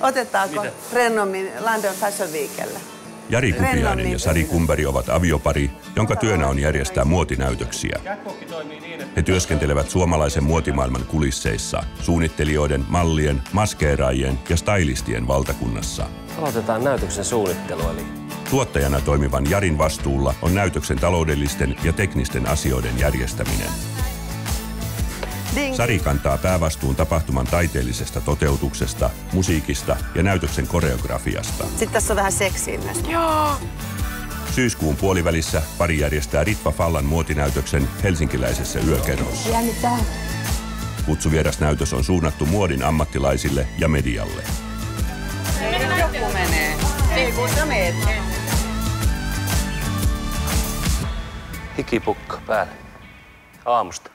Otetaanko rennommin London Fashion Weekellä? Jari Kupiainen ja Sari Kumberi ovat aviopari, jonka työnä on järjestää muotinäytöksiä. He työskentelevät suomalaisen muotimaailman kulisseissa, suunnittelijoiden, mallien, maskeeraajien ja stylistien valtakunnassa. Aloitetaan näytöksen suunnittelu. Tuottajana toimivan Jarin vastuulla on näytöksen taloudellisten ja teknisten asioiden järjestäminen. Sari kantaa päävastuun tapahtuman taiteellisesta toteutuksesta, musiikista ja näytöksen koreografiasta. Sitten tässä on vähän seksiä myös. Joo. Syyskuun puolivälissä pari järjestää Ritva Fallan muotinäytöksen helsinkiläisessä yökerhossa. Jännittää. Kutsuvierasnäytös on suunnattu muodin ammattilaisille ja medialle. Joku menee. Niin kuin sä meet. Hikipukka päälle. Aamusta.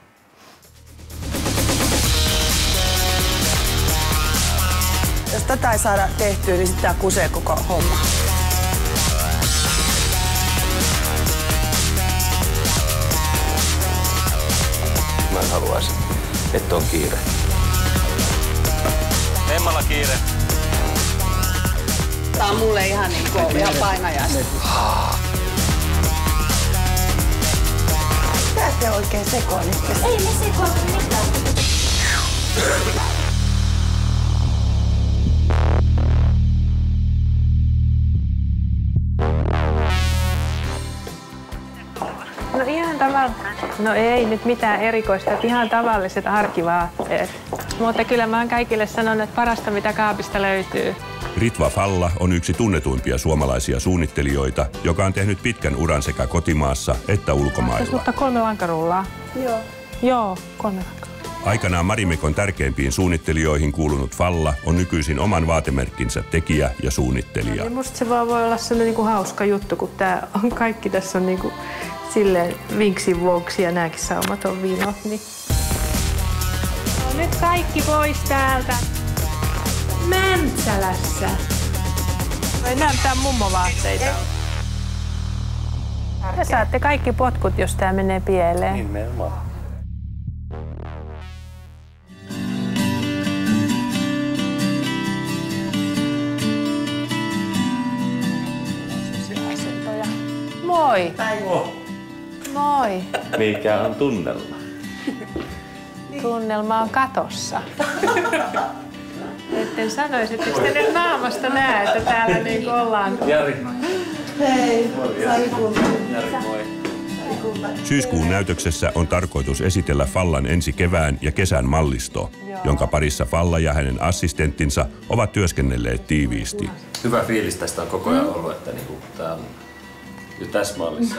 Jos tätä ei saada tehtyä, niin sitten tää kusee koko homma. Mä haluaisin, että on kiire. Emmalla kiire. Tää on mulle ihan ihan painajaista. Mitä te oikein sekoilitte? Ei me sekoilta mitään. No ihan no ei nyt mitään erikoista, että ihan tavalliset arkivaatteet. Mutta kyllä mä oon kaikille sanonut, että parasta mitä kaapista löytyy. Ritva Falla on yksi tunnetuimpia suomalaisia suunnittelijoita, joka on tehnyt pitkän uran sekä kotimaassa että ulkomailla. Mutta 3 lankarullaa. Joo, 3 lankarullaa. Aikanaan Marimekon tärkeimpiin suunnittelijoihin kuulunut Falla on nykyisin oman vaatemerkkinsä tekijä ja suunnittelija. No, musta se vaan voi olla sellainen hauska juttu, kun tää on kaikki tässä on silleen vinksin vuoksi ja nääkin saumat on vinot. Niin. No, nyt kaikki pois täältä. Mäntsälässä. Voi näyttää mummovaatteita. Te saatte kaikki potkut, jos tää menee pieleen. Nimenomaan. Moi. Moi. Mikä on tunnelma? Tunnelma on katossa. Etten sanoisi, että te nyt naamasta näe, että täällä ollaan. Jari. Hei, Sari Kumberi. Jari, moi. Syyskuun näytöksessä on tarkoitus esitellä Fallan ensi kevään ja kesän mallisto, jonka parissa Falla ja hänen assistenttinsa ovat työskennelleet tiiviisti. Hyvä fiilis tästä on koko ajan ollut, että tää on jo tässä mallissa.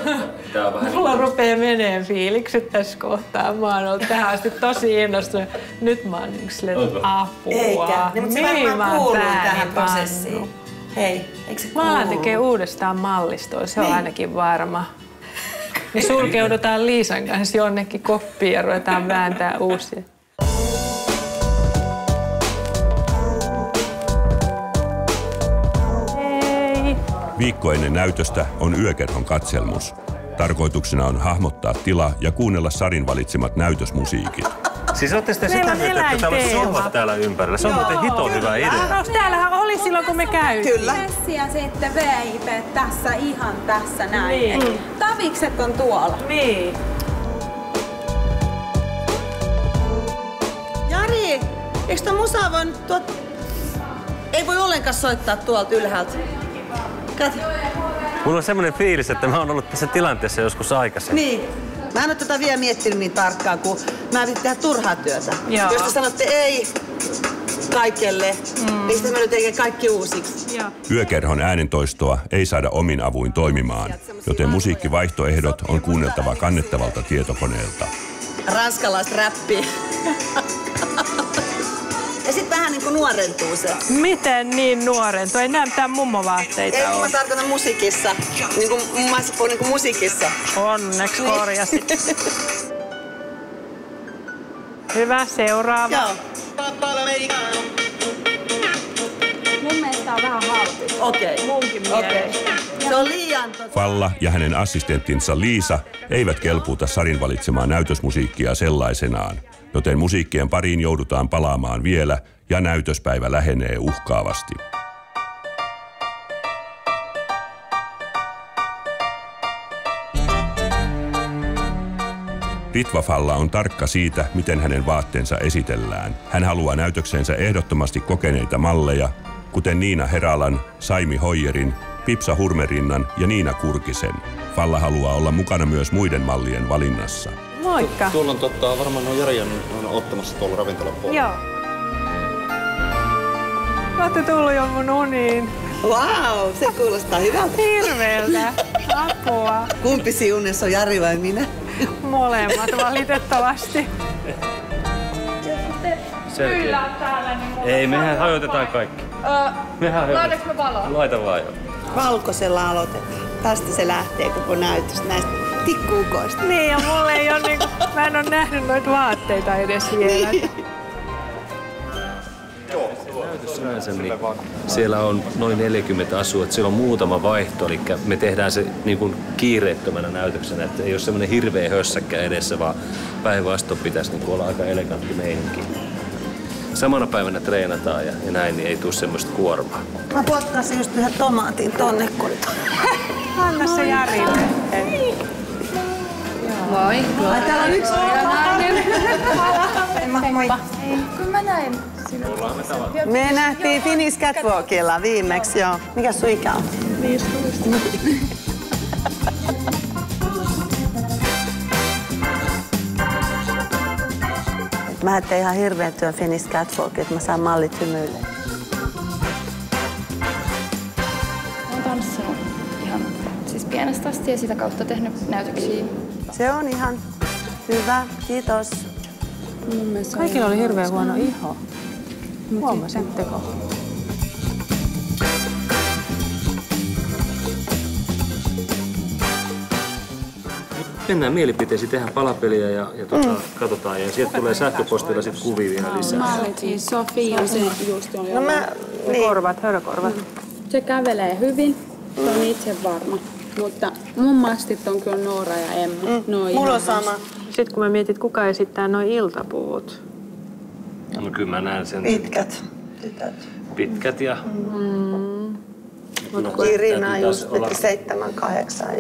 Mulla rupeaa meneen fiilikset tässä kohtaa. Mä oon ollut tähän asti tosi innostunut. Nyt mä oon apua. Eikä, mutta se varmaan kuuluu tähän prosessiin. Hei, eikö se kuulu? Mä alan tekee uudestaan mallistoa, se on ainakin varma. Me sulkeudutaan Liisan kanssa jonnekin koppiin ja ruvetaan vääntää uusia. Viikko ennen näytöstä on yökerhon katselmus. Tarkoituksena on hahmottaa tila ja kuunnella Sarin valitsemat näytösmusiikit. Siis ootte sitten sitä mieltä, että täällä on sohvat täällä ympärillä. Se on muuten hito hyvä idea. Täällähän oli silloin, kun me käytiin. Kyllä. Ja sitten VIP tässä, ihan tässä näin. Niin. Tavikset on tuolla. Niin. Jari, eikö tuon musavon ei voi ollenkaan soittaa tuolta ylhäältä? Kato. Mulla on semmoinen fiilis, että mä oon ollut tässä tilanteessa joskus aikaisemmin. Niin. Mä en ole tätä vielä miettinyt niin tarkkaan, kun mä yritin tehdä turhaa työtä. Joo. Jos te sanotte ei kaikelle, niin sitten mä nyt tekee kaikki uusiksi. Joo. Yökerhon äänentoistoa ei saada omin avuin toimimaan, joten musiikkivaihtoehdot on kuunneltava kannettavalta tietokoneelta. Ranskalaista räppiä. Ja sitten vähän niinku nuorentuu se. Miten niin nuorentuu? Ei näyttää mummovaatteita Ei, ole. mä tarkoitan musiikissa. Niinku musiikissa. Onneksi korjasit. Hyvä, seuraava. Joo. Mun mielestä on vähän halpi. Okei. Munkin mielestä. Se on liian... Falla ja hänen assistenttinsa Liisa eivät kelpuuta Sarin valitsemaa näytösmusiikkia sellaisenaan. joten musiikkien pariin joudutaan palaamaan vielä ja näytöspäivä lähenee uhkaavasti. Ritva Falla on tarkka siitä, miten hänen vaatteensa esitellään. Hän haluaa näytökseensä ehdottomasti kokeneita malleja, kuten Niina Heralan, Saimi Hoijerin, Pipsa Hurmerinnan ja Niina Kurkisen. Falla haluaa olla mukana myös muiden mallien valinnassa. Moikka! Tuolla on varmaan Jari on ottamassa tuolla ravintolan puolella. Joo. Olette tullut jo mun uniin. Wow, se kuulostaa hyvältä. Hirveeltä. Apua. Kumpi unessa on, Jari vai minä? Molemmat valitettavasti. Kyllä täällä. Ei, mehän hajotetaan kaikki. Laitaks me valoa? Laita vaan jo. Valkoisella aloitetaan. Tästä se lähtee koko näytös näistä tikkuukoista. Niin, ja mulle ei ole niinku, mä en ole nähnyt noita vaatteita edes vielä. Sinänsä, niin siellä on noin 40 asua, että siellä on muutama vaihto, eli me tehdään se niin kuin kiireettömänä näytöksenä, että ei ole semmoinen hirveä hössäkkä edessä, vaan päinvastoin pitäisi niin olla aika elegantti meininki. Samana päivänä treenataan ja näin, niin ei tule semmoista kuormaa. Mä potkaisin just yhden tomaatin tonne kotoon. Anna se Jarille. Moi. Ai, täällä on yksi nainen. Moi. Kyllä mä näin sinut. Me nähtiin Finnish Catwalkilla viimeksi, joo. Mikä sun ikä on? 15. Mä tein ihan hirveän työn Finnish Catwalkilla, että mä saan mallit hymyille. Olen tanssinut ihan siis pienestä asti ja sitä kautta tehnyt näytöksiä. Se on ihan hyvä, kiitos. Kaikilla oli hirveän huono iho. Huomasitteko? Mennään mielipiteisiin, tehdään palapeliä ja katsotaan. Ja sieltä tulee sähköpostilla sit kuvia vielä lisää. Mallit, siis Sofia se just on jo. Korvat, hörkorvat. Se kävelee hyvin, se on itse varma. Mutta mun mastit on kyllä Noora ja Emma. Mulla on sama. Sitten kun mä mietin, kuka esittää noi iltapuvut. No kyllä mä näen sen. Pitkät. Pitkät ja... No, Irina just metri 7-8.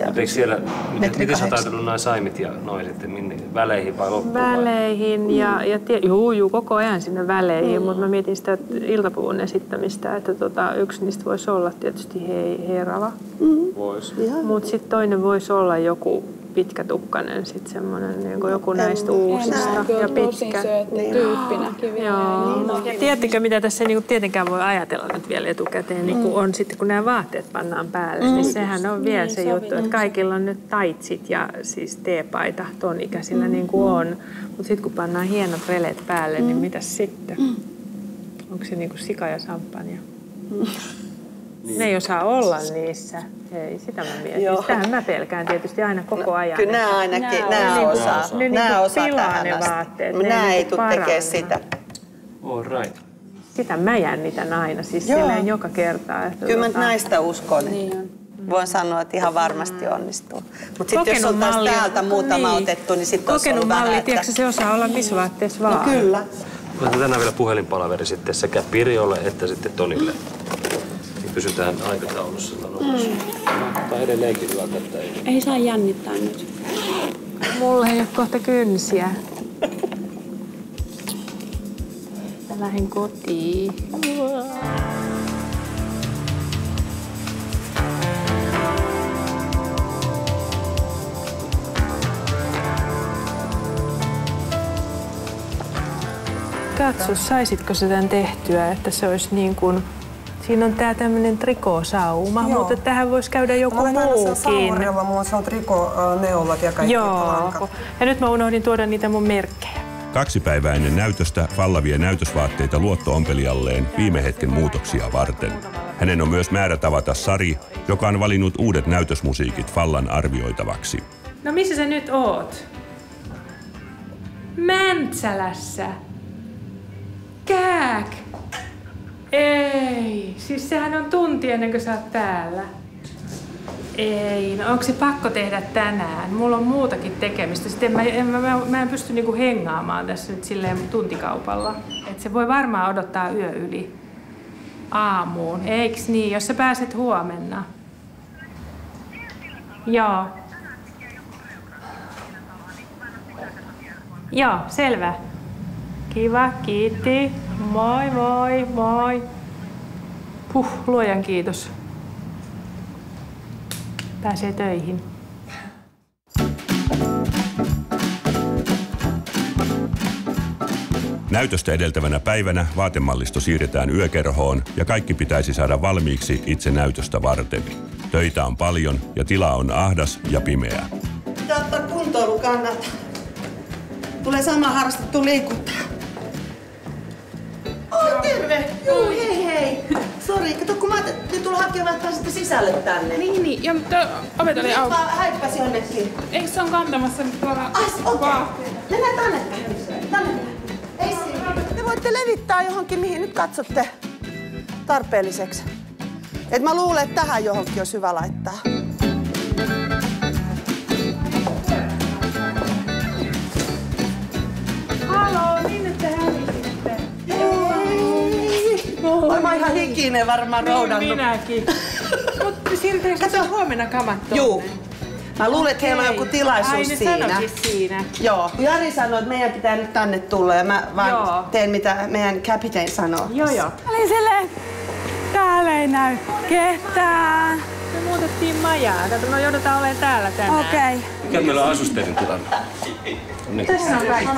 Mutta eikö siellä, miten sä oot ajatellut nämä saimit ja noin sitten, minne, väleihin vai loppuun? Väleihin juu, koko ajan sinne väleihin, mutta mä mietin sitä iltapuvun esittämistä, että yksi niistä voisi olla tietysti Herava. Vois. Mutta sitten toinen voisi olla joku pitkätukkainen, sitten semmoinen niin joku näistä uusista ja pitkä. Tyyppinäkin vielä. Joo. Ja tiedättekö, mitä tässä ei tietenkään voi ajatella nyt vielä etukäteen, niin kun on sitten, kun nämä vaatteet pannaan päälle, niin sehän on vielä se juttu, että kaikilla on nyt taitsit ja siis teepaita ton ikäisillä niin kuin on. Mutta sitten kun pannaan hienot releet päälle, niin mitäs sitten? Onko se niin kuin sika ja sampanja? Ne ei osaa olla niissä. Ei, sitä mä mietin. Sitähän mä pelkään tietysti aina koko ajan. Kyllä nämä ainakin, nämä osaa. Nämä osaa tähän ne vaatteet. Nämä ei tule tekemään sitä. All right. Sitä mä jännitän aina, siis silleen joka kerta. Että kyllä mä näistä uskon. Voin sanoa, että ihan varmasti onnistuu. Mutta sitten jos on taas täältä muutama otettu, niin sitten olisi ollut vähän, malli, tiedätkö, se osaa olla missä vaatteessa vaan. No kyllä. Otetaan tänään vielä puhelinpalaveri sitten sekä Pirjolle että sitten Tonille. Niin pysytään aikataulussa. Tämä edelleenkin hyvältä, että ei saa jännittää nyt. Mulla ei ole kohta kynsiä. Mä lähden kotiin. Katso, saisitko sä tämän tehtyä, että se olisi niin kuin... Siinä on tää tämmönen trikoosauma, mutta tähän voisi käydä joku muukin. Saumurilla, mulla on trikoneulat ja kaikki lankat. Ja nyt mä unohdin tuoda niitä mun merkkejä. 2 päivää ennen näytöstä Falla vie näytösvaatteita luotto-ompelijalleen viime hetken muutoksia varten. Hänen on myös määrä tavata Sari, joka on valinnut uudet näytösmusiikit Fallan arvioitavaksi. No missä sä nyt oot? Mäntsälässä. Kääk! Ei, siis sehän on tunti ennen kuin sä oot täällä. Ei, no onko se pakko tehdä tänään? Mulla on muutakin tekemistä. Sitten mä en pysty niinku hengaamaan tässä nyt silleen tuntikaupalla. Et se voi varmaan odottaa yö yli aamuun. Eiks niin, jos sä pääset huomenna? Joo. Joo, selvä. Kiva, kiitti. Moi, moi, moi. Luojan kiitos. Pääsee töihin. Näytöstä edeltävänä päivänä vaatemallisto siirretään yökerhoon ja kaikki pitäisi saada valmiiksi itse näytöstä varten. Töitä on paljon ja tila on ahdas ja pimeä. Pitää ottaa kuntoilukannat. Tulee sama harrastettu liikuntaa. Terve! Joo, hei! Sori, kato kun mä nyt tulla hakemaan, että pääsitte sisälle tänne. Niin. Ja mutta ovet oli auki. Häippäsi jonnekin. Eikö se on kantamassa nyt tuolla? Okei. Mennään tänne. Ei siinä. Te voitte levittää johonkin, mihin nyt katsotte tarpeelliseksi. Et mä luulen, että tähän johonkin olisi hyvä laittaa. Haloo, minne te hävisitte? Oi, mä oon ihan hikinen varmaan roudannut. Minäkin. Mutta siirrytäänkö se huomenna kamat tonne? Juu. Mä luulen, että heillä on joku tilaisuus siinä. Ai, ne sanoikin siinä. Joo. Jari sanoi, että meidän pitää nyt tänne tulla ja mä vaan teen mitä meidän kapiteeni sanoo. Joo. Oli silleen, täällä ei näy ketään. Me muutettiin majaa. Tätä me joudutaan olemaan täällä tänään. Okei. Mikä meillä on asusteiden tilanne? Tässä on kaikki.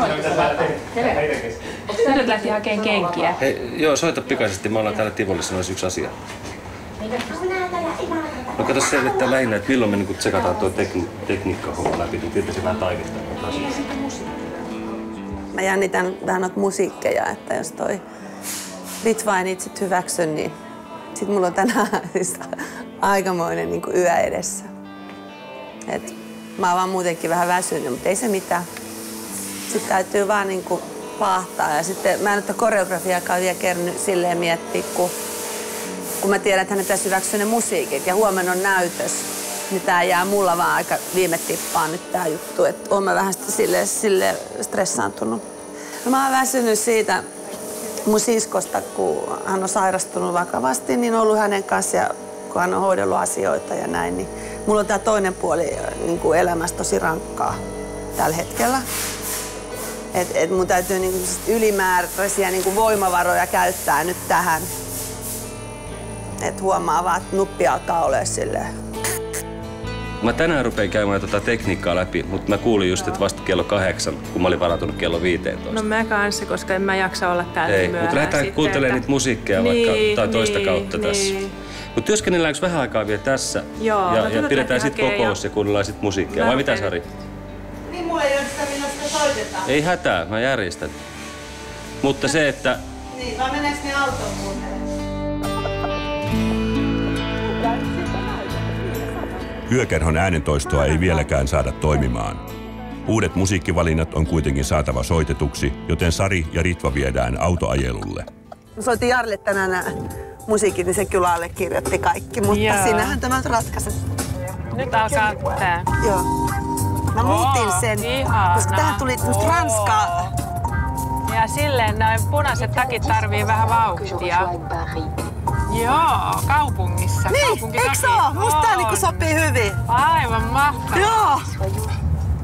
Nyt lähti hakemaan kenkiä. Hei, joo, soita pikaisesti. Me ollaan täällä Tivolissa, olisi yksi asia. No kato selvittää lähinnä, että milloin me niinku tsekataan tuo tekniikka-homma läpi, niin tietysti vähän taivittaa. Mä jännitän vähän noita musiikkeja, että jos toi Ritva ei niitä sit hyväksy, niin sit mulla on tänään siis aikamoinen niinku yö edessä. Et mä oon vaan muutenkin vähän väsynyt, mutta ei se mitään. Sitten täytyy vaan niinku paahtaa ja sitten mä en nyt koreografiakaan vielä kerännyt silleen miettiä, kun mä tiedän, että hän pitäisi hyväksyä ne musiikit ja huomenna on näytös, niin tää jää mulla vaan aika viime tippaan nyt tää juttu, että oon mä vähän sille stressaantunut. No, mä oon väsynyt siitä mun siskosta, kun hän on sairastunut vakavasti, niin on ollut hänen kanssaan ja kun hän on hoidellut asioita ja näin, niin mulla on tää toinen puoli niin kuin elämässä tosi rankkaa tällä hetkellä. Et mun täytyy niin kuin ylimääräisiä niin kuin voimavaroja käyttää nyt tähän. Et huomaa vaan, että nuppi alkaa olla silleen. Mä tänään rupean käymään tota tekniikkaa läpi, mutta mä kuulin just, että vasta kello 8, kun mä olin varautunut kello 15. No mä kanssa, koska en mä jaksa olla täällä myöhään. Ei, mutta lähdetään kuuntelemaan niitä musiikkeja vaikka tai toista kautta tässä. Mutta työskennelläänkö vähän aikaa vielä tässä? Joo, ja pidetään sitten kokous ja kuunnellaan sitten musiikkia. Vai mitä, Sari? Niin mulla ei ole sitä, milloin sitä soitetaan. Ei hätää, mä järjestän. Mutta se, että... Niin, vai meneekö ne autoon muuten? Yökerhon äänentoistoa ei vieläkään saada toimimaan. Uudet musiikkivalinnat on kuitenkin saatava soitetuksi, joten Sari ja Ritva viedään autoajelulle. Soitin Jarille tänään musiikit, niin se kyllä allekirjoitti kaikki, mutta sinähän tämä ratkaisi. Nyt alkaa tää. Joo. Mä muutin sen, koska tähän tuli ranskaa. Ja silleen noin punaiset takit tarvii vähän vauhtia. Joo, kaupungissa. Niin, eikö se oo? Musta tää niinku sopii hyvin. Aivan mahtavaa. Joo.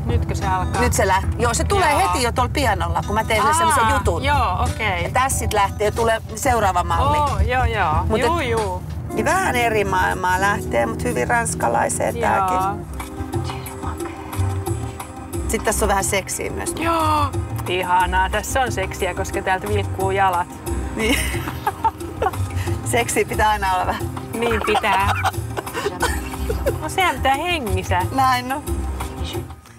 Nytkö se alkaa? Nyt se lähtee. Joo, se tulee heti jo tuolla pianolla, kun mä teen semmoisen jutun. Joo, okei. Ja tässä sit lähtee ja tulee seuraava malli. Joo. Juu. Niin vähän eri maailmaa lähtee, mutta hyvin ranskalaiseen tääkin. Sitten tässä on vähän seksiä myös. Joo. Ihanaa. Tässä on seksiä, koska täältä vilkkuu jalat. Niin. Seksiä pitää aina olla vähän. Niin pitää. No sehän pitää hengissä. Näin no.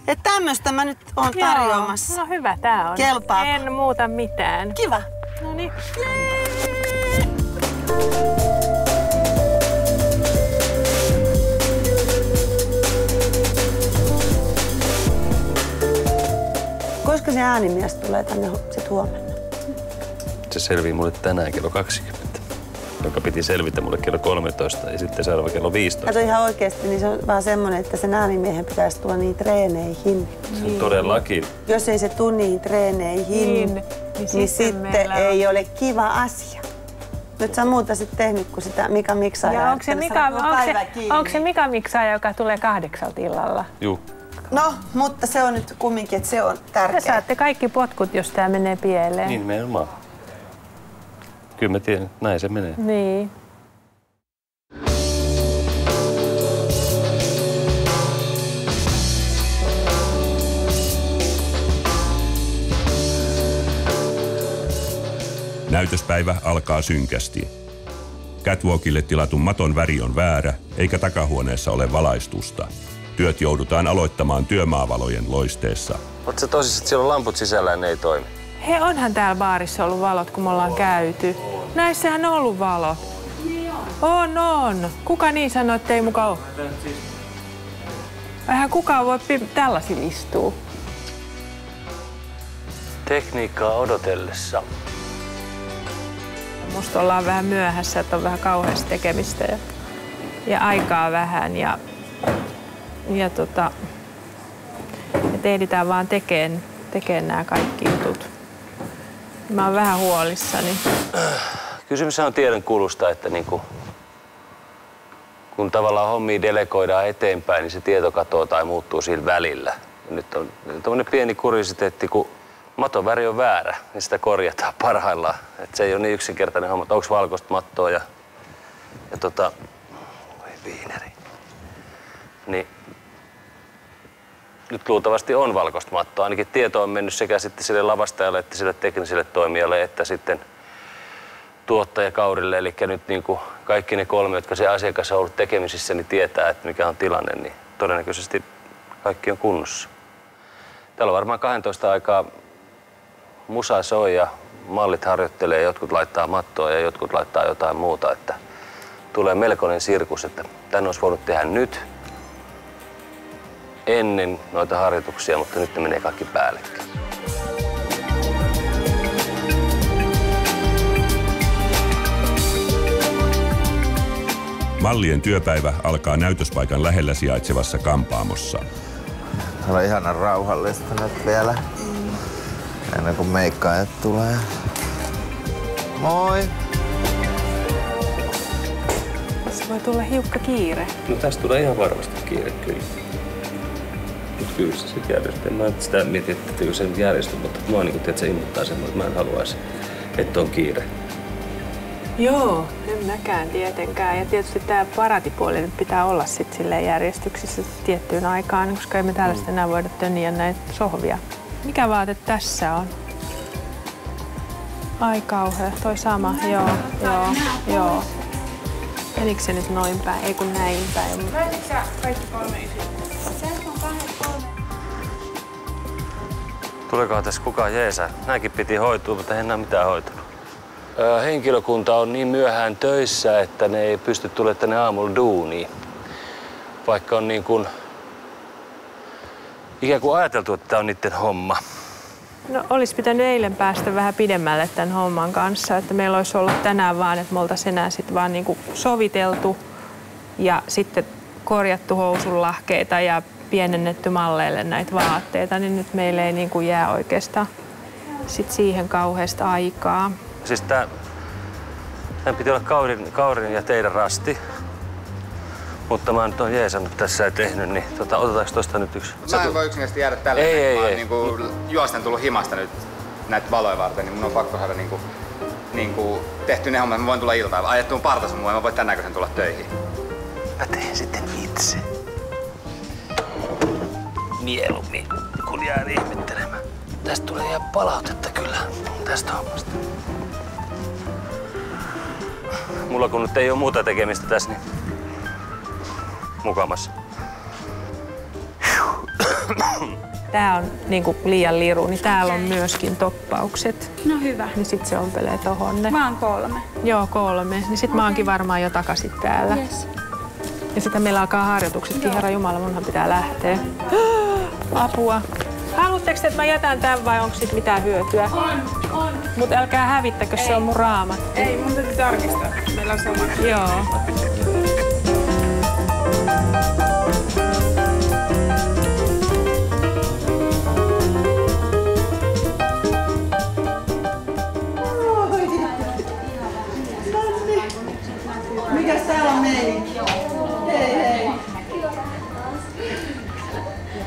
Että tämmöstä mä nyt oon tarjoamassa. No hyvä tää on. Kelpaako? En muuta mitään. Kiva. Noniin. Koska se äänimies tulee tänne sit huomenna? Se selvii mulle tänään kello 20. jonka piti selvitä mulle kello 13 ja sitten seuraava kello 15. Kato ihan oikeesti, niin se on vaan semmonen, että se naamimiehen pitäisi tulla niihin treeneihin. Niin. Todellakin. Jos ei se tule niihin treeneihin, niin sitten ei ole kiva asia. Nyt sä muuta sit tehnyt kuin sitä Mika Miksaaja. Ja onko se Mika Miksaaja, joka tulee 8 illalla? Juu. No, mutta se on nyt kumminkin, että se on tärkeää. Te saatte kaikki potkut, jos tää menee pieleen. Niin nimenomaan. Kyllä mä tiedän, näin se menee. Niin. Näytöspäivä alkaa synkästi. Catwalkille tilatun maton väri on väärä, eikä takahuoneessa ole valaistusta. Työt joudutaan aloittamaan työmaavalojen loisteessa. Oletko sä tosissaan, että siellä on lamput sisällä ja ne ei toimi? He, onhan täällä baarissa ollut valot, kun me ollaan käyty. Näissähän on ollut valot. On. Kuka niin sanoo, että ei mukaan ole? Eihän kukaan voi tällaisilla istua. Tekniikkaa odotellessa. Musta ollaan vähän myöhässä, että on vähän kauheasti tekemistä ja aikaa vähän. Että ehditään vaan tekemään nämä kaikki jutut. Mä oon vähän huolissani. Kysymys on tiedon kulusta, että kun tavallaan hommia delegoidaan eteenpäin, niin se tieto katoaa tai muuttuu siinä välillä. Ja nyt on tämmöinen pieni kuriositeetti, kun maton väri on väärä, niin sitä korjataan parhaillaan. Et se ei ole niin yksinkertainen homma, että onko valkoista mattoa ja voi viineri. Niin nyt luultavasti on valkoista mattoa. Ainakin tieto on mennyt sekä sitten sille lavastajalle että sille tekniselle toimijalle että sitten tuottajakaudille. Eli nyt kaikki ne 3, jotka se asiakas on ollut tekemisissä, niin tietää, että mikä on tilanne, niin todennäköisesti kaikki on kunnossa. Täällä on varmaan 12 aikaa musa soi ja mallit harjoittelee, jotkut laittaa mattoa ja jotkut laittaa jotain muuta. Että tulee melkoinen sirkus, että tän olisi voinut tehdä nyt ennen noita harjoituksia, mutta nyt ne menee kaikki päällekkäin. Mallien työpäivä alkaa näytöspaikan lähellä sijaitsevassa kampaamossa. Täällä on ihana rauhallista nyt vielä, ennen kuin meikkaajat tulee. Moi! Tässä voi tulla hiukka kiire. No tästä tulee ihan varmasti kiire kyllä. Mut kyllä se sitten järjestetään. Mä sitä mietin, että se järjestyy, mutta mua se ilmoittaa semmoinen, että mä en haluaisi, että on kiire. Joo, en mäkään tietenkään. Ja tietysti tämä paratipuoli nyt pitää olla sitten silleen järjestyksissä tiettyyn aikaan, koska ei me täällä sitten enää voida tönniä näitä sohvia. Mikä vaate tässä on? Ai kauhea, toi sama. Joo. Menikö se nyt noin päin? Ei kun näin päin. Löytitkö sä kaikki 3 ysiä? Tuleekohan tässä kukaan jeesää? Nämäkin piti hoitua, mutta ei enää mitään hoitunut. Henkilökunta on niin myöhään töissä, että ne ei pysty tulemaan tänne aamulla duuniin. Vaikka on ikään kuin ajateltu, että tämä on niiden homma. No olisi pitänyt eilen päästä vähän pidemmälle tämän homman kanssa, että meillä olisi ollut tänään vaan, että me oltaisiin enää sitten vaan soviteltu ja sitten korjattu housunlahkeita ja pienennetty malleille näitä vaatteita, niin nyt meillä ei jää oikeastaan sit siihen kauheasta aikaa. Siis tämän piti olla Kaurin ja teidän rasti, mutta mä nyt oon jeesannut tässä ja tehnyt, niin otetaanko tosta nyt yksi? Mä en voi yksinkertaisesti jäädä tälle. Ei. Mä oon juosten tullut himasta nyt näitä valoja varten, niin mun on pakko saada tehty ne hommat. Mä voin tulla iltaan. Ajettuun partasun mua, mä voin tän näköisen tulla töihin. Mä teen sitten itse. Mieluummin, kun jään ihmettelemään. Tästä tulee ihan palautetta kyllä tästä hommasta. Mulla kun nyt ei ole muuta tekemistä tässä, niin mukamassa. Tää on liian liru, niin täällä on myöskin toppaukset. No hyvä. Niin sit se ompelee tohon ne. Mä oon 3. Joo, 3. Niin sit mä oonkin varmaan jo takaisin täällä. Yes. Ja sitten meillä alkaa harjoituksetkin. Herra Jumala, munhan pitää lähteä. Apua. Haluatteko, että mä jätän tän vai onko sit mitään hyötyä? On. Mut älkää hävittäkö, se on mun raamattu. Ei, mun täytyy tarkistaa. Meillä on sama. Joo. Mikäs täällä on meininki? Hei.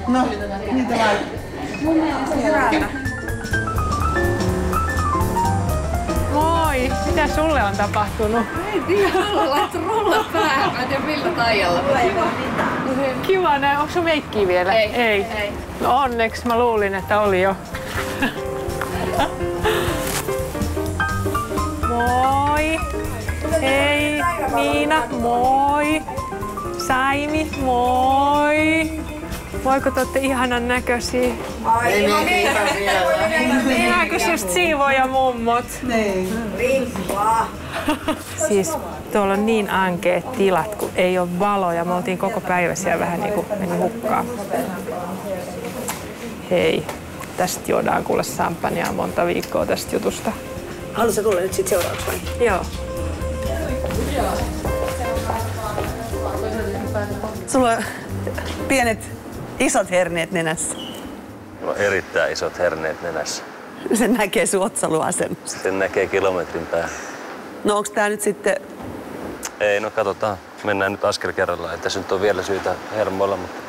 No, mitä vaikka? Mun mielestä hyvältä. Moi! Mitä sulle on tapahtunut? Ei tiedä, haluan laittaa rullat päähän. Mä en tiedä millä taijalla. Kiva näin. Onko sun meikkiä vielä? Ei. No onneksi mä luulin, että oli jo. Moi! Hei! Miina, moi! Saimi, moi! Voiko te olette ihanan näköisiä? Ai, ihan Ihan kuin just siivoja mummot. Niin. Siis tuolla on niin ankeet tilat, kun ei ole valoja. Me oltiin koko päivä siellä vähän niin kuin meni hukkaan. Hei, tästä juodaan kuule sampania monta viikkoa tästä jutusta. Haluatko tulla nyt sit seuraavaksi vai? Joo. Sulla on isot herneet nenässä. Mulla on erittäin isot herneet nenässä. Sen näkee sun otsaluasennosta. Sen näkee kilometrin päähän. No onks tää nyt sitten... Ei, no katsotaan. Mennään nyt askel kerrallaan. Ei tässä nyt on vielä syytä hermoilla, mutta...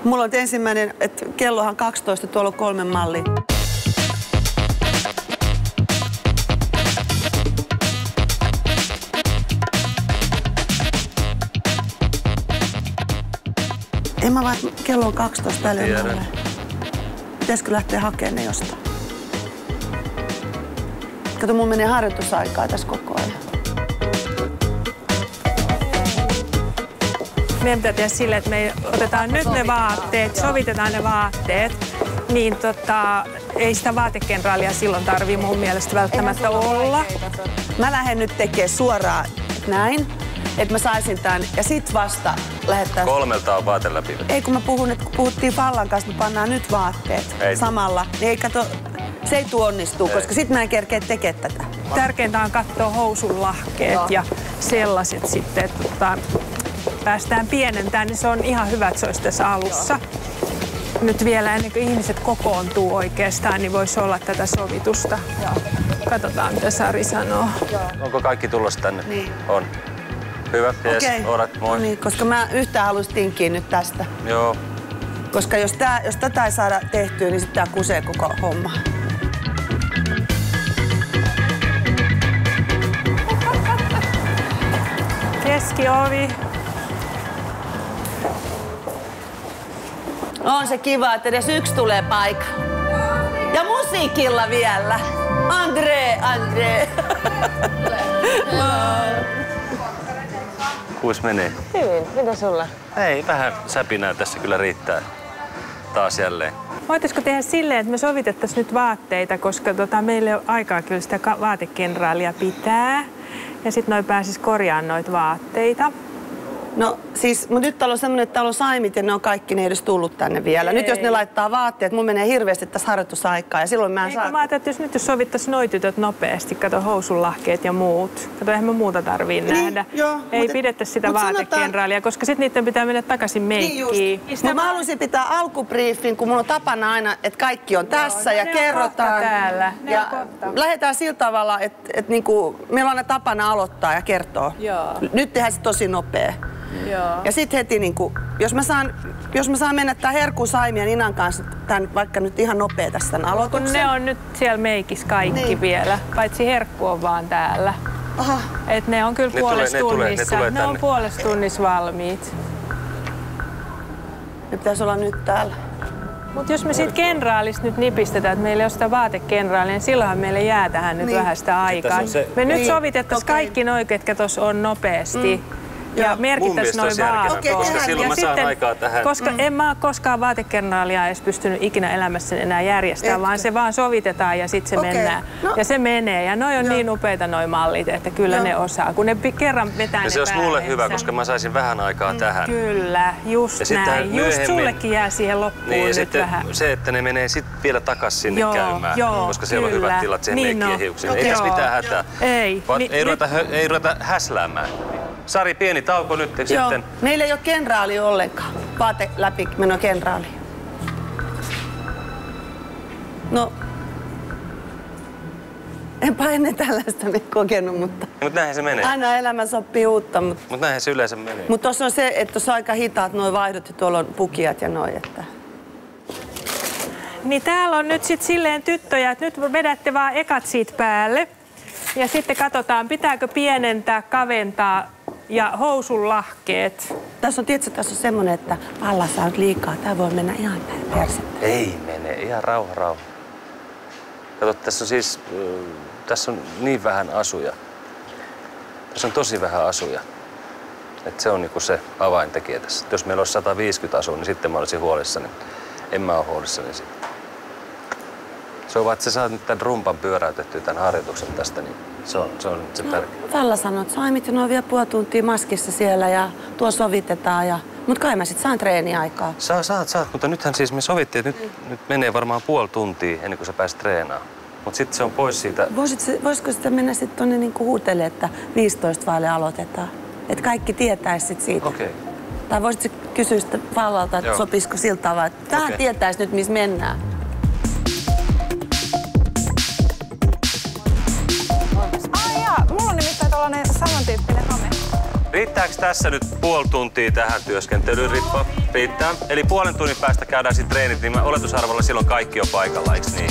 Mulla on ensimmäinen, että kellohan 12, tuolla on 3 mallia. En mä vaan, kello on 12 väliin. Pitäisikö lähteä hakemaan ne jostain? Kato, mun menee harjoitusaikaa tässä koko ajan. Meidän pitää tehdä silleen, että me otetaan nyt ne vaatteet, sovitetaan ne vaatteet, niin ei sitä vaatekenraalia silloin tarvii mun mielestä välttämättä olla. Mä lähden nyt tekemään suoraan näin, että mä saisin tän ja sit vasta lähettää... 3 on vaate läpi. Ei, kun mä puhun, että kun puhuttiin Fallan kanssa, me pannaan nyt vaatteet samalla. Niin ei kato, se ei onnistuu, koska sit mä en kerkeä tekemään tätä. Tärkeintä on katsoa housun lahkeet ja sellaiset sitten, että päästään pienentämään, niin se on ihan hyvä, että se olisi tässä alussa. Nyt vielä ennen kuin ihmiset kokoontuu oikeastaan, niin voisi olla tätä sovitusta. Katsotaan, mitä Sari sanoo. Onko kaikki tulossa tänne? Niin. On. Hyvä, yes, Okei. moi. No niin, koska mä yhtään haluaisin tinkiä nyt tästä. Joo. Koska jos tätä ei saada tehtyä, niin sitten tää kusee koko homma. Keskiovi. On se kiva, että edes yksi tulee paikalle. Ja musiikilla vielä. Andre. Kuis menee? Hyvin. Mitä sulla? Ei, vähän säpinää tässä kyllä riittää taas jälleen. Voitaisiko tehdä silleen, että me sovitettaisiin nyt vaatteita, koska meillä ei ole aikaa kyllä sitä vaatekenraalia pitää. Ja sitten noi pääsis korjaamaan noita vaatteita. No siis, mutta nyt täällä on semmoinen, että täällä on Saimit ja ne on kaikki, ne ei edes tullut tänne vielä. Nyt jos ne laittaa vaatteet, mun menee hirveästi tässä harjoitusaikaa ja silloin mä en saa... Mä ajattelin, että jos sovittaisiin noi tytöt nopeasti, kato housunlahkeet ja muut. Kato, eihän me muuta tarvii nähdä. Joo, ei pidettäisi sitä vaatekenraalia, koska sitten niiden pitää mennä takaisin meikkiin. Mutta mä haluaisin pitää alkubriefin, kun mulla on tapana aina, että kaikki on tässä ja kerrotaan. Täällä. Ja lähdetään sillä tavalla, että niinku, meillä on aina tapana aloittaa ja kertoa. Joo. Nyt tehdään se tosi nopea. Joo. Ja sitten heti, niinku, jos mä saan mennä tää Herkku, Saimi ja Ninan kanssa tän, vaikka nyt ihan nopea tässä aloituksen. Kun ne on nyt siellä meikissä kaikki vielä, paitsi Herkku on vaan täällä. Aha. Et ne on kyllä puolessa tunnissa. Ne on puolessa tunnissa valmiit. Ne pitäisi olla nyt täällä. Mutta jos me siitä kenraalista nyt nipistetään, että meillä ei ole sitä vaatekenraalia, niin silloinhan meille jää tähän nyt vähän sitä aikaa. Me nyt sovitettaisiin kaikki noi, ketkä tuossa on nopeasti. ja merkittäisiin noin vaatteet. Koska silloin mä saan aikaa tähän. Koska en mä ole koskaan vaatekernaalia edes pystynyt ikinä elämässä enää järjestämään, vaan se vaan sovitetaan ja sitten se mennään. No. Ja se menee. Ja noi on niin upeita noi mallit, että kyllä ne osaa. Kun ne kerran vetää ja se olisi mulle hyvä, koska mä saisin vähän aikaa tähän. Kyllä, just ja näin. Just sullekin jää siihen loppuun niin, nyt vähän. Se, että ne menee sitten vielä takaisin sinne käymään, koska siellä on hyvät tilat siihen meikkien hiuksiin. Ei tässä mitään hätää. Ei ruveta häsläämään. Sari, pieni tauko nyt sitten. Meillä ei ole kenraali ollenkaan. Vaate läpi meno kenraali. No, enpä ennen tällaista kokenut, mutta... Mutta näinhän se menee. Aina elämässä oppii uutta, mutta... Mutta näinhän se yleensä menee. Mutta tuossa on se, että tuossa on aika hitaat nuo vaihdot ja tuolla on pukijat ja noi, että... Niin täällä on nyt sitten silleen tyttöjä, että nyt vedätte vaan ekat siitä päälle. Ja sitten katsotaan, pitääkö pienentää, kaventaa ja housun lahkeet. Tässä on tietysti semmonen, että alla saa liikaa. Tää voi mennä ihan päin persettä. Ei mene, ihan rauha. Kato, tässä on niin vähän asuja. Tässä on tosi vähän asuja. Et se on niinku se avaintekijä tässä. Et jos meillä olisi 150 asua, niin sitten mä olisin huolissani. En mä ole huolissani siitä. Se on vaan, että sä saat nyt tämän rumpan pyöräytettyä tämän harjoituksen tästä, niin se on se tärkeä. Valla sanoo, että Saimit on vielä puoli tuntia maskissa siellä ja tuo sovitetaan. Mutta kai mä sit saan treeniaikaa. Saat, mutta nythän siis me sovittiin, että nyt menee varmaan puoli tuntia ennen kuin sä pääset treenaamaan. Mutta sitten se on pois siitä. Voisiko sitä mennä sitten tuonne niinku huutelle, että 15 vaille aloitetaan? Että kaikki tietäisi sit siitä. Okei. Tai voisitko kysyä sitä Vallalta, että sopisiko siltä tavalla, että tähän tietäisi nyt, missä mennään. Mulla on nimittäin tällainen samantyyppinen hame. Riittääkö tässä nyt puoli tuntia tähän työskentelyyn, Ritva? Riittää. Eli puolen tunnin päästä käydään sitten treenit, niin oletusarvolla silloin kaikki on paikalla, eikö niin?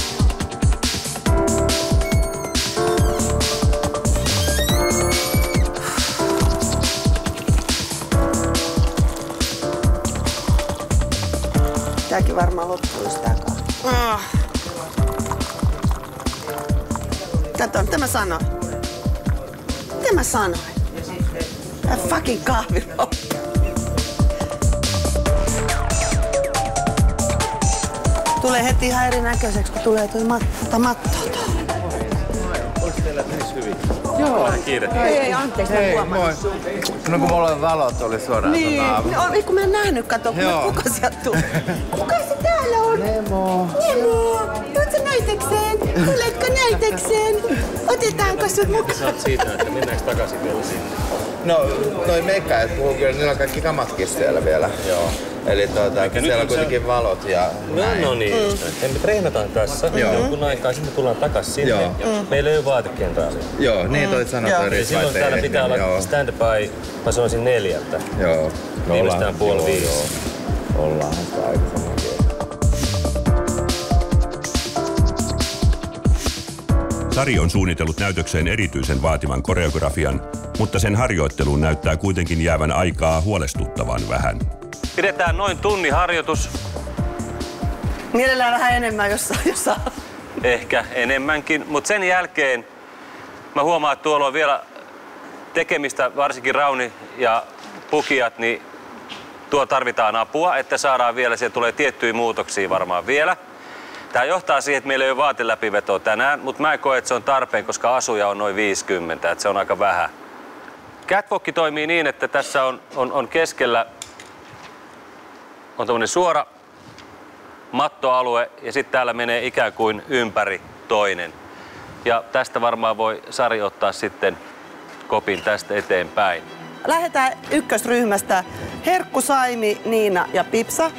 Tääkin varmaan loppuisi tää kahvi. Kato, mitä mä sanoin? Mitä mä sanoin? Tää fucking kahvi loppu. Tulee heti ihan erinäköiseksi, kun tulee toi matto. Olis teillä menisi hyvin? Joo. Kiitos. Ei, anteeksi, mä huomaan. No kun mulla valot oli suoraan niin. No, kun mä en nähnyt, kato, kuka sieltä tuli. Kuka se täällä on? Nemo. Tuutko näytökseen? Tuletko näytökseen? Otetaanko sut mukaan? Sä oot siitä, että mennäänkö takaisin vielä sinne? No, noi mekkaajat puhuu kyllä, niillä on kaikki kamatkin siellä vielä. Joo. Eli siellä on kuitenkin valot ja näin. No niin, just näin. Me treenataan tässä jonkun aikaa, sitten me tullaan takas sinne. Meillä ei ole vaatekenraalia. Joo, niin toi sanotaan. Eli silloin täällä pitää olla stand-by, mä sanoisin 4. Joo. Viimeistään 4:30. Ollaanhan sitä aikaisemminkin. Sari on suunnitellut näytökseen erityisen vaativan koreografian, mutta sen harjoitteluun näyttää kuitenkin jäävän aikaa huolestuttavan vähän. Pidetään noin tunnin harjoitus. Mielellään vähän enemmän, jos saa. Ehkä enemmänkin, mutta sen jälkeen mä huomaan, että tuolla on vielä tekemistä, varsinkin Rauni ja pukijat, niin tuo tarvitaan apua, että saadaan vielä, siellä tulee tiettyjä muutoksia varmaan vielä. Tämä johtaa siihen, että meillä ei ole vaateläpivetoa tänään, mutta mä en koe, että se on tarpeen, koska asuja on noin 50, että se on aika vähän. Catwalk toimii niin, että tässä on keskellä on tämmöinen suora mattoalue ja sitten täällä menee ikään kuin ympäri toinen. Ja tästä varmaan voi Sari ottaa sitten kopin tästä eteenpäin. Lähdetään ykkösryhmästä. Herkku, Saimi, Niina ja Pipsa.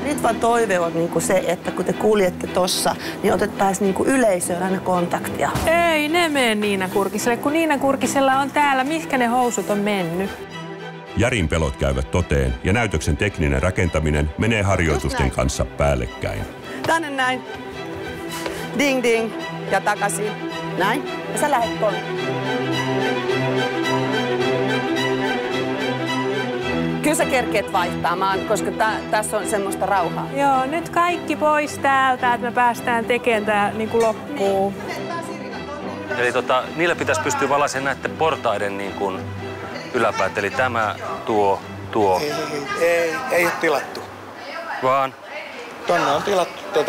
Ritvan toive on niinku se, että kun te kuljette tossa, niin otettaisiin niinku yleisöön aina kontaktia. Ei ne mene Niina Kurkiselle, kun Niina Kurkisella on täällä, mihinkä ne housut on mennyt. Jarin pelot käyvät toteen ja näytöksen tekninen rakentaminen menee harjoitusten kanssa päällekkäin. Tänne näin. Ding ding. Ja takaisin. Näin. Ja sä lähet tonne. Kyllä sä kerkeet vaihtaamaan, koska tässä on semmoista rauhaa. Joo, nyt kaikki pois täältä, että me päästään tekemään tää niinku loppuun. Eli niillä pitäisi pystyä valaisemaan näiden portaiden niin kuin yläpäät. Eli tämä, tuo. Ei ole tilattu. Vaan? Tonne on tilattu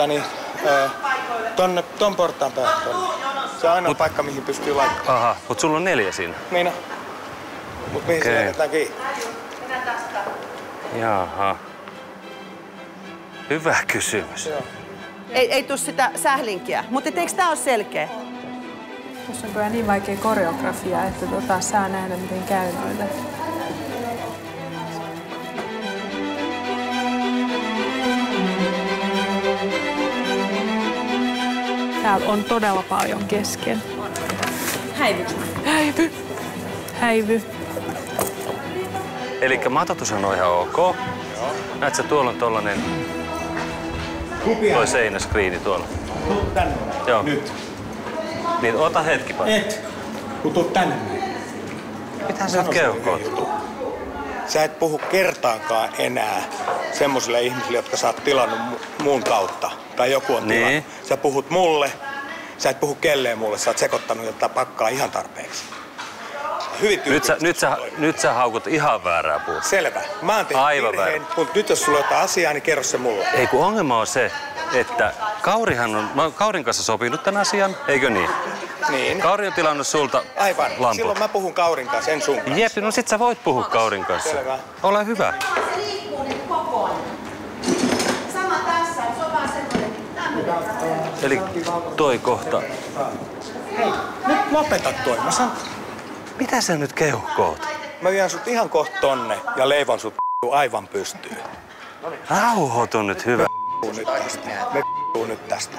ton portaan päähän tonne. Se on ainoa paikka, mihin pystyy laittamaan. Aha, mutta sulla on 4 siinä. Niin on. Mut mihin se jätetään kiinni? Jaha. Hyvä kysymys. Joo. Ei tuu sitä sählinkiä, mutta eikö tää ole selkeä? Tuossa on kyllä niin vaikea koreografia, että saa nähdä miten käy noille. Täällä on todella paljon kesken. Häivy. Elikkä matotus on ihan ok. Joo. Näet sä, tuolla on tollanen toi seinäskriini tuolla. Tuu tänne. Joo. Nyt. Niin ota hetki vaan. Kun tuu tänne. Mitähän sä nyt keuhkoot? Sä et puhu kertaakaan enää semmosille ihmisille, jotka sä oot tilannut muun kautta. Tai joku on tilannut. Sä puhut mulle. Sä et puhu kelleen mulle. Sä oot sekoittanut jotain pakkaa ihan tarpeeksi. Hyvin nyt sä haukut ihan väärää puuta. Selvä. Mä oon tehnyt virheen, mutta nyt jos sulla on jotain asiaa, niin kerro se mulle. Ei, kun ongelma on se, että mä oon Kaurin kanssa sopinut tämän asian, eikö niin? Niin. Kauri on tilannut sulta aivan. lampun. Silloin mä puhun Kaurin kanssa, en sun kanssa. Jep, no sit sä voit puhua Kaurin kanssa. Selvä. Ole hyvä. Se liikkuu nyt koko ajan. Sama tässä, se on vaan semmoinen. Eli toi kohta. Hei, nyt lopeta toi. Mä sanon... Mitä sä nyt keuhkoot? Mä vien sut ihan kohta tonne ja leivon sut aivan pystyyn. Rauhoitu nyt, hyvä. Me nyt tästä.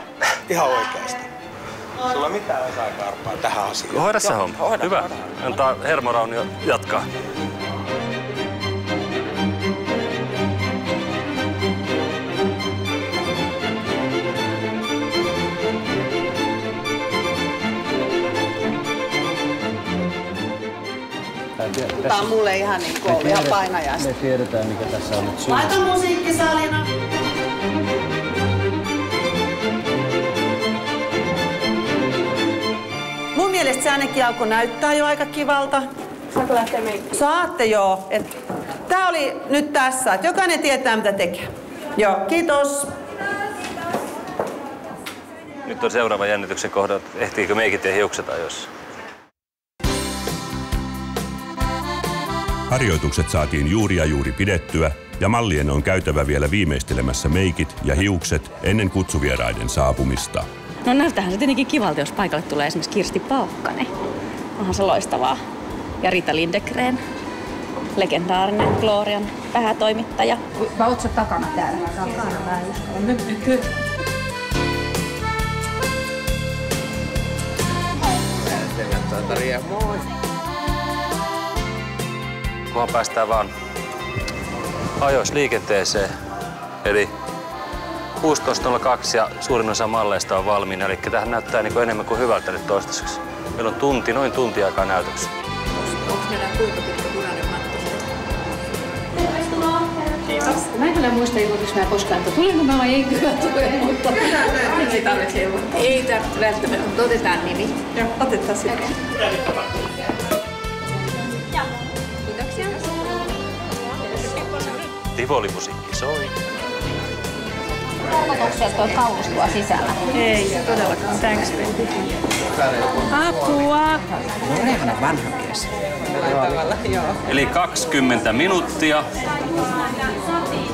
Ihan oikeesti. Sulla on mitään aikaa tähän asiaan. Hoida se homma. Hyvä. Antaa Hermoraunio jatkaa. Tää on mulle ihan niinku ollut ihan painajasta. Me tiedetään, mikä tässä on nyt syy. Laita musiikkisalina. Mun mielestä se ainakin alkoi näyttää jo aika kivalta. Saatko lähteä meikkiin? Saatte joo. Tää oli nyt tässä, että jokainen tietää mitä tekee. Joo, kiitos. Nyt on seuraava jännityksen kohda. Ehtiikö meikit ja hiukset ajoissa? Harjoitukset saatiin juuri pidettyä ja mallien on käytävä vielä viimeistelemässä meikit ja hiukset ennen kutsuvieraiden saapumista. No näyttäähän se tietenkin kivalta, jos paikalle tulee esimerkiksi Kirsti Paukkanen. Onhan se loistavaa. Ja Rita Lindegren, legendaarinen Glorian päätoimittaja. Vai oot sä takana täällä? Takana mä uskon. Nyt. Moi. Kunhan päästään vaan ajoissa liikenteeseen. Eli 16.02 ja suurin osa malleista on valmiina. Eli tähän näyttää niin kuin enemmän kuin hyvältä nyt toistaiseksi. Meillä on noin tunti aikaa näytöksiä. Onko meillä kuinka pitkä punainen matto? Tervetuloa. Kiitos. Mä en kyllä muista, ilmoitinko mä koskaan, että tulenko mä vai eikö mä tule, mutta ei tarvitse ilmoittaa. Ei tarvitse välttämättä, mutta otetaan nimi. Joo, otetaan sitten. Kiitoksia. Tivolimusiikki soi. Onko sieltä tuo kaulustua sisällä? Ei todellakaan. Thanks, baby. Apua! Morena vanha mies. Eli 20 minuuttia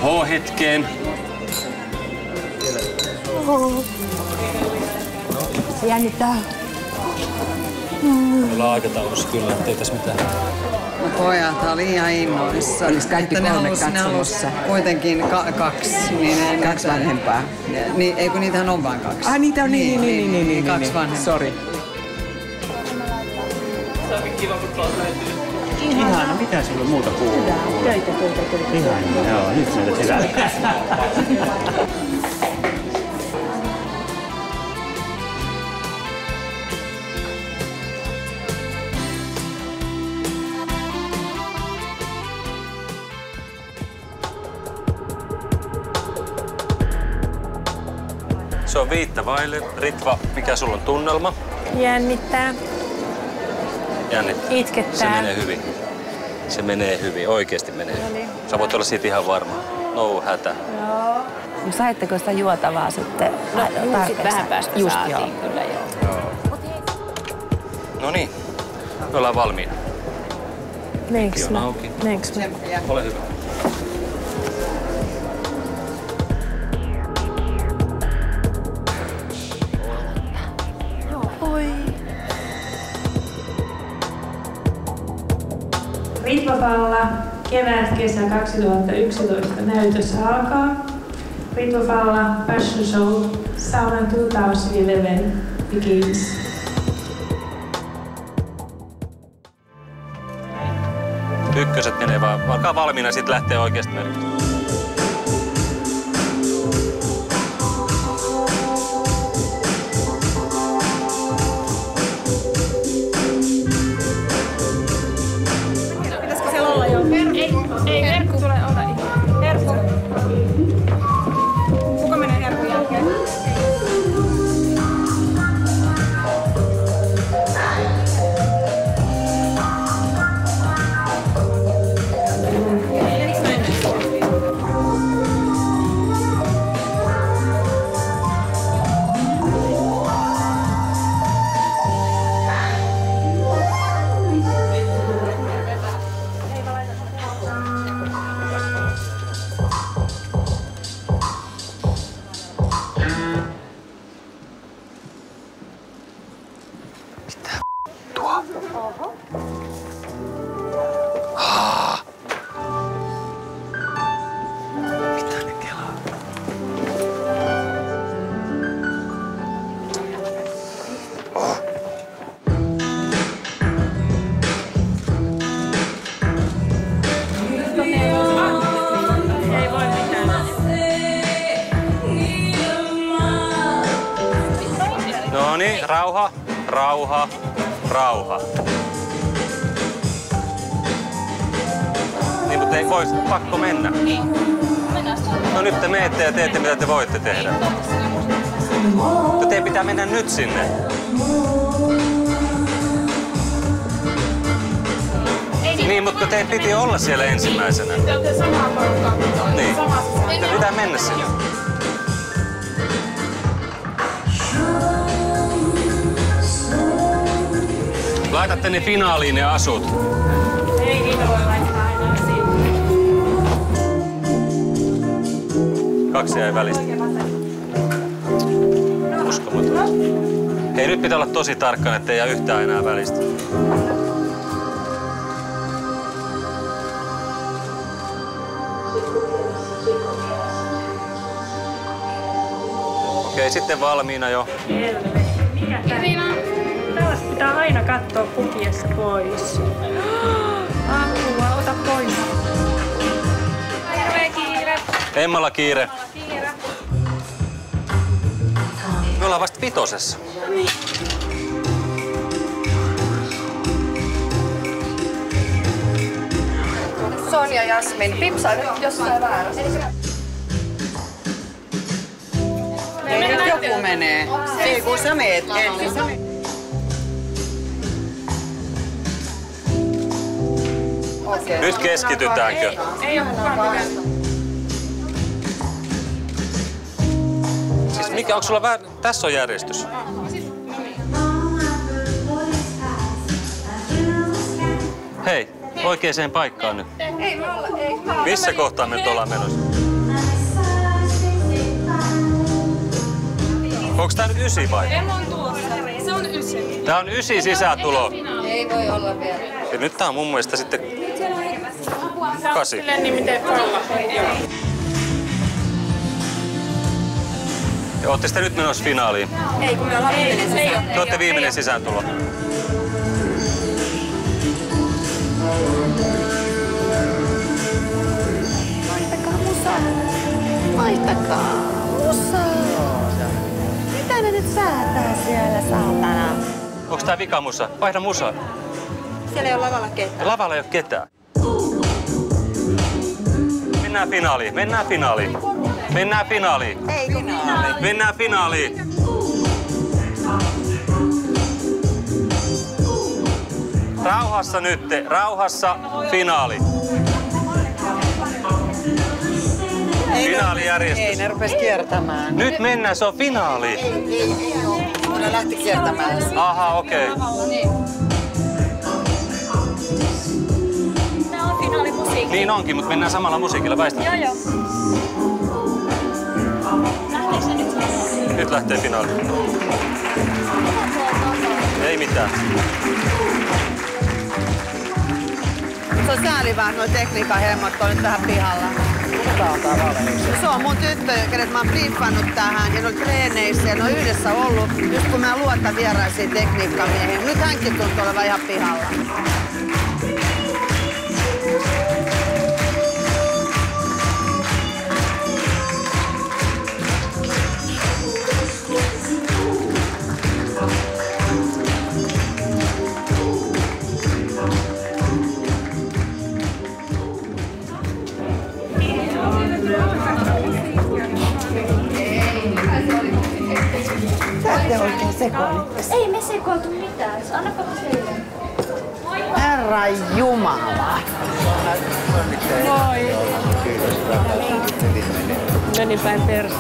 H-hetkeen. Se jännittää. Ollaan aikataulussa kyllä, ettei tässä mitään. No pojat oli ihan innoissa. Olis kaikki kolme katsomassa. Kuitenkin kaksi. Niin kaksi vanhempaa. Niin, ei kun niitähän on vain kaksi. Ah, niitä on niin. Kaksi vanhempaa. Sori. Se onkin kiva, kun tuolta löytyy. Ihana, mitä sulla muuta kuuluu? Töitä. Ihana, joo, nyt näytät hyvältä. Se on 5 vaille. Ritva, mikä sulla on tunnelma? Jännittää. Jännittää. Itkettää. Se menee hyvin. Se menee hyvin, oikeesti menee. No niin. Sä voit olla siitä ihan varma. No hätä. Joo. Saitteko sitä juotavaa sitten? No, sit vähän päästä just saatiin joo. kyllä joo. No niin, me ollaan valmiina. Meiks Ikki on auki. Meiks mä? Ole hyvä. Oi. Ritvapalla kevät-kesä 2011 näytös alkaa. Ritvapalla Passion Show Summer 2011 begins. Ykköset menee vaan. Alkaa valmiina, sit lähtee oikeesti menemään. Pitäisikö siellä olla jo? Ei, Herkku tulee olla ihan. Herkku. Kuka menee Herkun jälkeen? Noniin, rauha, rauha, rauha. Niin, mutta ei vois, pakko mennä. No nyt te menette ja teette mitä te voitte tehdä. Mutta teidän pitää mennä nyt sinne. Niin, mutta teidän piti olla siellä ensimmäisenä. Niin, te pitää mennä sinne. Laitatte ne finaaliin ne asut. Ei niitä voi laittaa aina sinne. 2 jäi välistä. Uskomaton. Hei, nyt pitää olla tosi tarkkana, ettei jää yhtään enää välistä. Okei, sitten valmiina jo. Mikä tää? Tällaista pitää aina katsoa pukiessa pois. Apua, ota pois. Hirveä kiire. Emmalla kiire. Me ollaan vasta 5. Sonja, Jasmin. Pipsa nyt jossain väärässä. Nyt joku menee. Ei kun sä meet ensin. Nyt keskitytäänkö? Ei ole kukaan. Siis mikä, onko sulla vähän... Tässä on järjestys. Hei, oikeaan paikkaan nyt. Ei me olla, ei. Missä kohtaa me nyt ollaan menossa? Onks tää nyt 9 vai? Emo on tuossa. Se on 9. Tää on 9 sisääntulo. Ei voi olla vielä. Ja nyt tää on mun mielestä sitten 8. Niin miten olla. Ja ootte sitten nyt menossa finaaliin? Ei, kun me ollaan viimeinen sisään. Te ootte viimeinen sisääntulo. Vaihtakaa musaa. Vaihtakaa musaa. Mitä ne nyt säätää siellä, saatana? Onks tää vikamusa? Vaihda musaa. Siellä ei ole lavalla ketään. Lavalla ei oo ketään. Mennään finaaliin, mennään finaaliin. Mennään finaaliin. Ei kun finaali. Mennään finaaliin. Rauhassa nyt, rauhassa finaali. Finaalijärjestys. Ei, ne rupes kiertämään. Nyt mennään, se on finaali. Ei oo. Ne lähti kiertämään. Aha, okei. Tää on finaalimusiikki. Niin onkin, mutta mennään samalla musiikilla väistämättä. Joo. Lähteekö se nyt? Nyt lähtee finaali. Ei mitään. Se on sääli vaan, nuo tekniikan hemmat on nyt vähän pihalla. Se on mun tyttö, kenet mä oon briefannut tähän ja ne on treeneissä ja ne on yhdessä ollut, just kun mä luotan vieraisiin tekniikkamiehiin. Nyt hänkin tuntuu olevan ihan pihalla. Te oikein sekoilitte. Ei me sekoiltu mitään. Annapa teille. Herra Jumala. Moi. Meni päin perstä.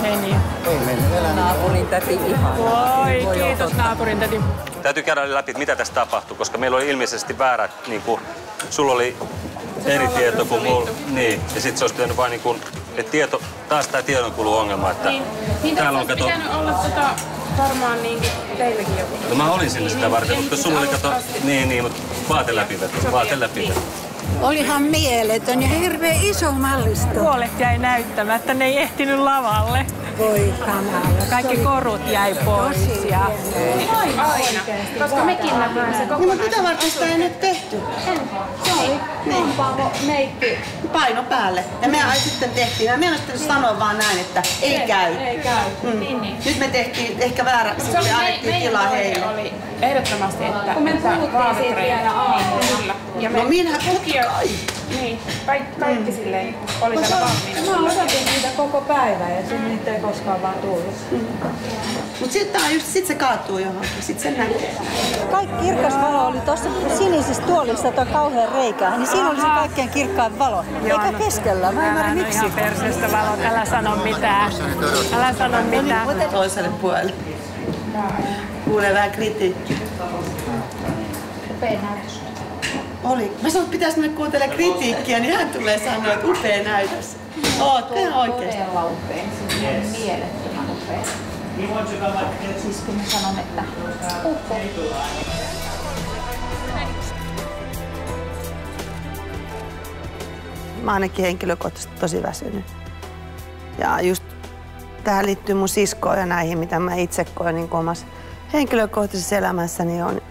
Meni. Ei mennyt. Naapurin täti ihan. Voi, kiitos naapurin täti. Täytyy käydä läpi, mitä tässä tapahtui, koska meillä oli ilmeisesti väärä, niin kuin, sulla oli eri tieto kuin mulla. Niin, ja sitten se olisi pitänyt vain niin kuin, että tieto, taas tämä tiedonkuluongelma, että Niin täällä on tässä pitänyt olla varmaan niin teilläkin joku. No mä olin sinne sitä varten, mutta sulla oli niin, mutta vaateläpiveto. Olihan mieletön ja hirveän iso mallisto. Puolet jäi näyttämättä, ne ei ehtinyt lavalle. Voi kamala. Kaikki korut jäi pois. Ja... Aina, koska mekin nähdään se koko. Niin, mutta mitä varten sitä ei nyt tehty? Se oli meikki. Paino päälle. Ja me sitten tehtiin. Me en sanoa vaan näin, että ei käy. Ei käy. Niin. Nyt me tehtiin ehkä väärä, sitten annettiin tilaa heille. Oli ehdottomasti, että kun me puhuttiin siitä vielä aamulla. Ja no minä kai. Niin, kaikki silleen oli täällä valmiina. Mä odotin niitä koko päivän ja sen niitä ei koskaan vaan tullut. Mut sit se kaatuu johonkin, sit sen näkee. Kaikki kirkas valo oli tuossa sinisessä tuolissa tuo kauhean reikä, niin siinä oli se kaikkein kirkkain valo. Eikä keskellä, mä ymmärrän miksi. Ihan perseestä valot, älä sano mitään. Älä sano mitään. Mutta toiselle puolelle. Kuulee vähän kritiikkiä. Upea näytös. Oli. Mä sanoin, että pitäis mennä kuuntelemaan kritiikkiä, niin hän tulee sanoa, että upea näytös. Oot ihan oikeesti. Todella upea. Mielettömän upea. Siis kun mä sanon, että upea. Mä ainakin henkilökohtaisesti tosi väsynyt. Ja just tähän liittyy mun siskoon ja näihin, mitä mä itse koen niin omassa henkilökohtaisessa elämässäni on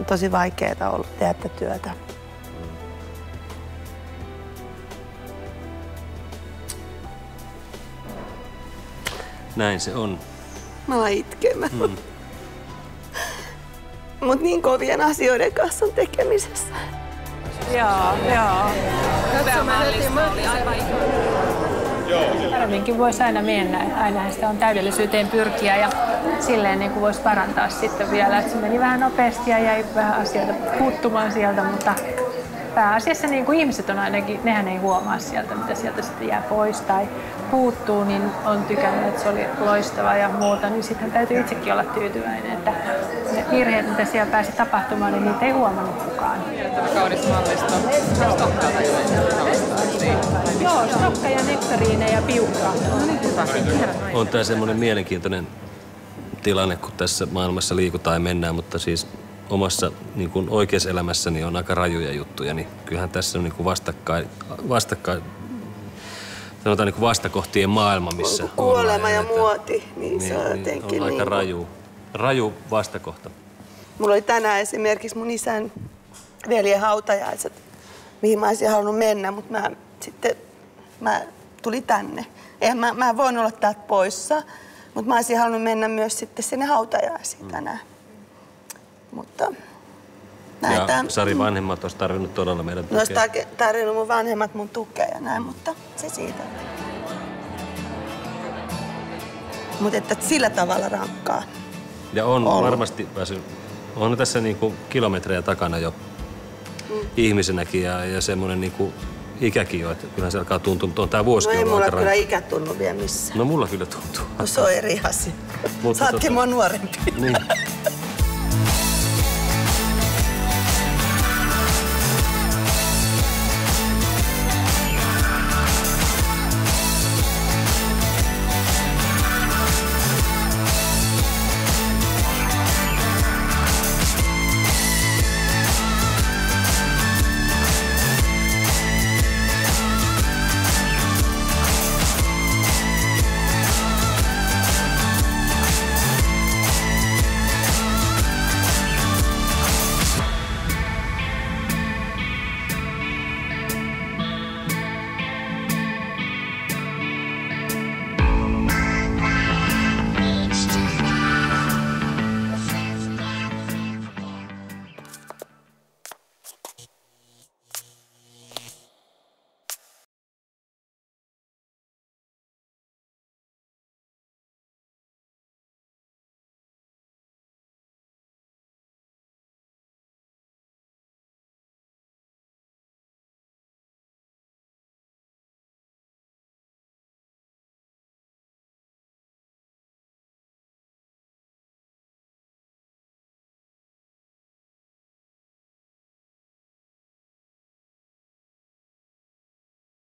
tosi vaikeaa ollut tehdä tätä työtä. Näin se on. Mä alan itkemään. Mut niin kovien asioiden kanssa on tekemisessä. Joo. Hyvä mallisto oli aivan paremminkin voisi aina mennä. Aina sitä on täydellisyyteen pyrkiä ja silleen niin kuin voisi parantaa sitten vielä. Että se meni vähän nopeasti ja jäi vähän asioita puuttumaan sieltä, mutta pääasiassa niin kuin ihmiset on ainakin, nehän ei huomaa sieltä, mitä sieltä sitten jää pois tai puuttuu, niin on tykännyt, että se oli loistava ja muuta, niin sitten täytyy itsekin olla tyytyväinen, että ne virheet, mitä siellä pääsi tapahtumaan, niin niitä ei huomannut kukaan. Kaunis mallisto. Joo, stokka ja nektariine ja piukka. No niin, hyvä. On tää semmoinen mielenkiintoinen tilanne, kun tässä maailmassa liikutaan ja mennään, mutta siis omassa niin kuin oikeassa elämässäni on aika rajuja juttuja, niin kyllähän tässä on niin kuin vastakkain sanotaan niin kuin vastakohtien maailma, missä kuolema ja muoti, niin se on jotenkin on aika raju vastakohta. Mulla oli tänään esimerkiksi mun isän veljen hautajaiset, mihin mä olisin halunnut mennä, mutta mä tulin tänne. Mä voin olla täältä poissa, mutta mä olisin halunnut mennä myös sitten sinne hautajaisiin tänään. Mutta näitä... Ja Sari vanhemmat olisi tarvinnut todella meidän tukea. Olisi tarvinnut mun vanhemmat mun tukea ja näin, mutta se siitä. Mutta että sillä tavalla rankkaa. Ja on varmasti On tässä niinku kilometrejä takana jo ihmisenäkin ja semmoinen niinku ikäkin jo, että kyllähän se alkaa tuntua, mutta on tää vuosikin No ei ollut mulla aika kyllä ikä tunnu vielä missään. No mulla kyllä tuntuu. No se on eri asia. Saatkin mua nuorempi. Niin.